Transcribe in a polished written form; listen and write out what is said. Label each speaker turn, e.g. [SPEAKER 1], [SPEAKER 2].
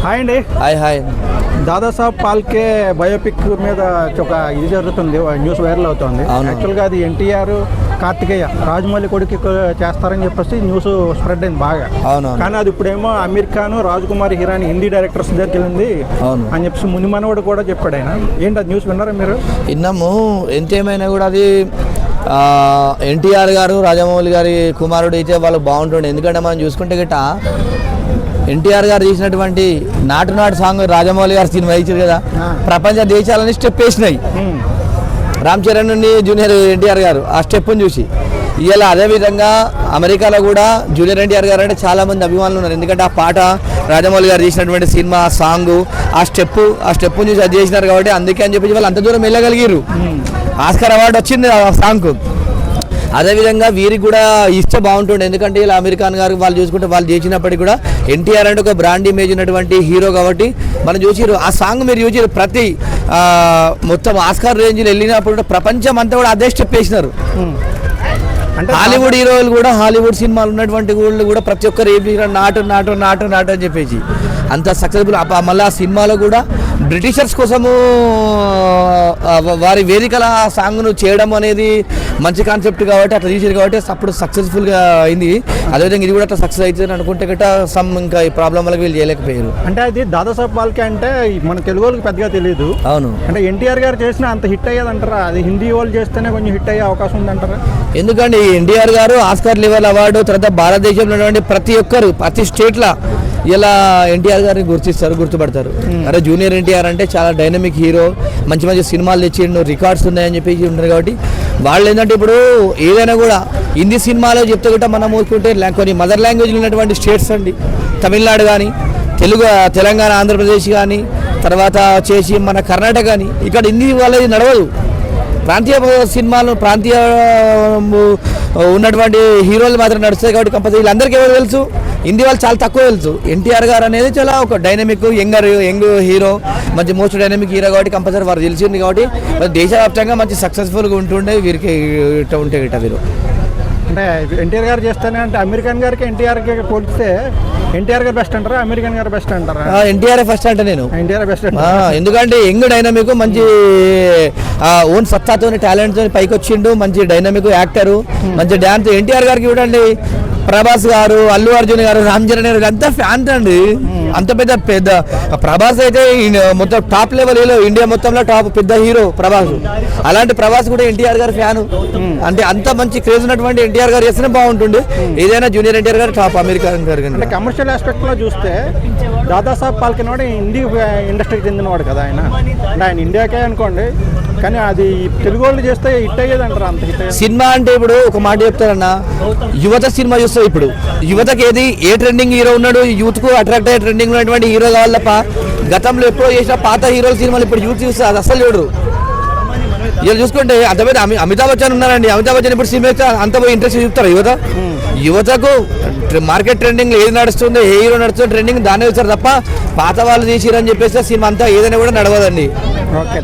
[SPEAKER 1] Hi అండి.
[SPEAKER 2] Hi.
[SPEAKER 1] Dadasaheb Phalke biopic మీద ఒక ఇది జరుగుతుంది, న్యూస్ వైరల్ అవుతుంది. యాక్చువల్గా అది ఎన్టీఆర్, కార్తికేయ, రాజమౌళి కొడుకు చేస్తారని చెప్పేసి న్యూస్ స్ప్రెడ్ అయింది బాగా. కానీ అది ఇప్పుడేమో అమీర్ ఖాన్, రాజ్ కుమార్ హిరాని హిందీ డైరెక్టర్స్ దగ్గరికి వెళ్ళింది అని చెప్పేసి మునిమనోడు కూడా చెప్పాడు. ఆయన ఏంటి అది న్యూస్ విన్నారా మీరు?
[SPEAKER 2] విన్నాము. ఎంతేమైనా కూడా అది ఎన్టీఆర్ గారు, రాజమౌళి గారి కుమారుడు అయితే వాళ్ళు బాగుంటుండే. ఎందుకంటే మనం చూసుకుంటే గిట్ట ఎన్టీఆర్ గారు తీసినటువంటి నాటు సాంగ్ రాజమౌళి గారు సినిమా ఇచ్చారు కదా, ప్రపంచ దేశాలని స్టెప్ వేసినాయి. రామ్ చరణ్ నుండి జూనియర్ ఎన్టీఆర్ గారు ఆ స్టెప్ని చూసి ఇలా అదేవిధంగా అమెరికాలో కూడా జూనియర్ ఎన్టీఆర్ గారు అంటే చాలామంది అభిమానులు ఉన్నారు. ఎందుకంటే ఆ పాట రాజమౌళి గారు తీసినటువంటి సినిమా సాంగ్ ఆ స్టెప్ను చూసి అది చేసినారు కాబట్టి అందుకే అని చెప్పి వాళ్ళు అంత దూరం వెళ్ళగలిగారు. ఆస్కార్ అవార్డు వచ్చింది ఆ సాంగ్కు. అదేవిధంగా వీరికి కూడా ఇస్తే బాగుంటుండే. ఎందుకంటే ఇలా అమీర్ ఖాన్ గారు వాళ్ళు చూసుకుంటే వాళ్ళు చేసినప్పటికీ కూడా ఎన్టీఆర్ అంటే ఒక బ్రాండ్ ఇమేజ్ ఉన్నటువంటి హీరో కాబట్టి మనం చూసిరు ఆ సాంగ్ మీరు చూసిరు. ప్రతి మొత్తం ఆస్కార్ రేంజ్లో వెళ్ళినప్పుడు ప్రపంచం అంతా కూడా అదే స్టెప్ వేసినారు. హాలీవుడ్ హీరోలు కూడా హాలీవుడ్ సినిమాలు ఉన్నటువంటి వాళ్ళు కూడా ప్రతి ఒక్కరు ఏం చేసినారు, నాటు అని చెప్పేసి అంత సక్సెస్ఫుల్. మళ్ళీ ఆ సినిమాలో కూడా బ్రిటిషర్స్ కోసము వారి వేదికల సాంగ్ను చేయడం అనేది మంచి కాన్సెప్ట్ కాబట్టి అట్లా తీసారు కాబట్టి అప్పుడు సక్సెస్ఫుల్గా అయింది. అదేవిధంగా ఇది కూడా అట్లా సక్సెస్ అవుతుంది అనుకుంటే గట్రా ఇంకా ఈ ప్రాబ్లం వల్ల వీళ్ళు చేయలేకపోయారు.
[SPEAKER 1] అంటే అది దాదాసాహెబ్ ఫాల్కే అంటే మన తెలుగు వాళ్ళకి పెద్దగా తెలియదు.
[SPEAKER 2] అవును.
[SPEAKER 1] అంటే ఎన్టీఆర్ గారు చేసిన అంత హిట్ అయ్యేదంటారా? అది హిందీ వాళ్ళు చేస్తేనే కొంచెం హిట్ అయ్యే అవకాశం ఉందంటారా?
[SPEAKER 2] ఎందుకంటే ఎన్టీఆర్ గారు ఆస్కార్ లెవెల్ అవార్డు, తర్వాత భారతదేశంలో ఉన్నటువంటి ప్రతి ఒక్కరు ప్రతి స్టేట్లో ఇలా ఎన్టీఆర్ గారిని గుర్తుపడతారు. అరే జూనియర్ ఎన్టీఆర్ అంటే చాలా డైనమిక్ హీరో, మంచి సినిమాలు తెచ్చిండు, రికార్డ్స్ ఉన్నాయని చెప్పేసి ఉంటారు. కాబట్టి వాళ్ళు ఏంటంటే ఇప్పుడు ఏదైనా కూడా హిందీ సినిమాలో చెప్తే కూడా మనం ఊరుకుంటే కొన్ని మదర్ లాంగ్వేజ్లు ఉన్నటువంటి స్టేట్స్ అండి, తమిళనాడు కానీ, తెలంగాణ, ఆంధ్రప్రదేశ్ కానీ, తర్వాత వచ్చేసి మన కర్ణాటక కానీ, ఇక్కడ హిందీ వాళ్ళది నడవదు. ప్రాంతీయ సినిమాలు ప్రాంతీయ ఉన్నటువంటి హీరోలు మాత్రం నడుస్తాయి. కాబట్టి కంపల్సరీ వీళ్ళందరికీ ఎవరు తెలుసు, హిందీ వాళ్ళు చాలా తక్కువ తెలుసు. ఎన్టీఆర్ గారు అనేది చాలా ఒక డైనమిక్ యంగ్ హీరో, మంచి మోస్ట్ డైనమిక్ హీరో కాబట్టి కంపల్సరీ వారు తెలిసింది. కాబట్టి దేశవ్యాప్తంగా మంచి సక్సెస్ఫుల్గా ఉంటుండే వీరికి ఉంటే గిట్ట వీరు.
[SPEAKER 1] అంటే ఎన్టీఆర్ గారు చేస్తానే అంటే అమీర్ ఖాన్ గారికి ఎన్టీఆర్కి పోలిస్తే ఎన్టీఆర్ గారు బెస్ట్ అంటారా, అమీర్ ఖాన్ గారు బెస్ట్ అంటారా?
[SPEAKER 2] ఎన్టీఆర్ ఫస్ట్ అంటే నేను
[SPEAKER 1] ఎన్టీఆర్ బెస్ట్.
[SPEAKER 2] ఎందుకంటే యంగ్ డైనమిక్, మంచి ఓన్ సత్తాతో టాలెంట్తో పైకి వచ్చిండు, మంచి డైనమిక్ యాక్టరు, మంచి డ్యాన్స్. ఎన్టీఆర్ గారికి చూడండి, ప్రభాస్ గారు, అల్లు అర్జున్ గారు, రామ్ చరణ్ గారు అంతా ఫ్యాన్ అండి. అంత పెద్ద ప్రభాస్ అయితే మొత్తం టాప్ లెవెల్ ఇండియా మొత్తంలో టాప్ పెద్ద హీరో ప్రభాస్. అలాంటి ప్రభాస్ కూడా ఎన్టీఆర్ గారు ఫ్యాను. అంటే అంత మంచి క్రేజ్ ఉన్నటువంటి ఎన్టీఆర్ గారు చేస్తేనే బాగుంటుంది. ఏదైనా జూనియర్ ఎన్టీఆర్ గారు టాప్, అమీర్ ఖాన్ గారు.
[SPEAKER 1] అంటే కమర్షియల్ ఆస్పెక్ట్ లో చూస్తే దాదాసాహెబ్ ఫాల్కే వాడు హిందీ ఇండస్ట్రీకి చెందినవాడు కదా ఆయన. అంటే ఆయన ఇండియాకే అనుకోండి, కానీ అది తెలుగు వాళ్ళు చేస్తే హిట్ అయ్యేది అంటారు. అంత హిట్
[SPEAKER 2] సినిమా అంటే ఇప్పుడు ఒక మాట చెప్తారన్నా, యువత సినిమా చూస్తే ఇప్పుడు యువతకి ఏ ట్రెండింగ్ హీరో ఉన్నాడు, యూత్ కు అట్రాక్ట్ అయ్యే ట్రెండింగ్ ఉన్నటువంటి హీరో కావాలి తప్ప గతంలో ఎప్పుడో చేసిన పాత హీరోల సినిమాలు ఇప్పుడు యూత్ చూస్తే అది అసలు చూడరు. ఇలా చూసుకుంటే అంతమంది అమితాబ్ బచ్చన్ ఉన్నారండి, అమితాబ్ బచ్చన్ ఇప్పుడు సినిమా అంత పోయి ఇంట్రెస్ట్ చూపుతారు. యువతకు మార్కెట్ ట్రెండింగ్ ఏది నడుస్తుంది, ఏ హీరో నడుస్తుంది ట్రెండింగ్ దాన్ని చూస్తారు తప్ప పాత వాళ్ళు చేసిరని చెప్పేసి సినిమా అంతా ఏదైనా కూడా నడవదండి.
[SPEAKER 1] ఓకే.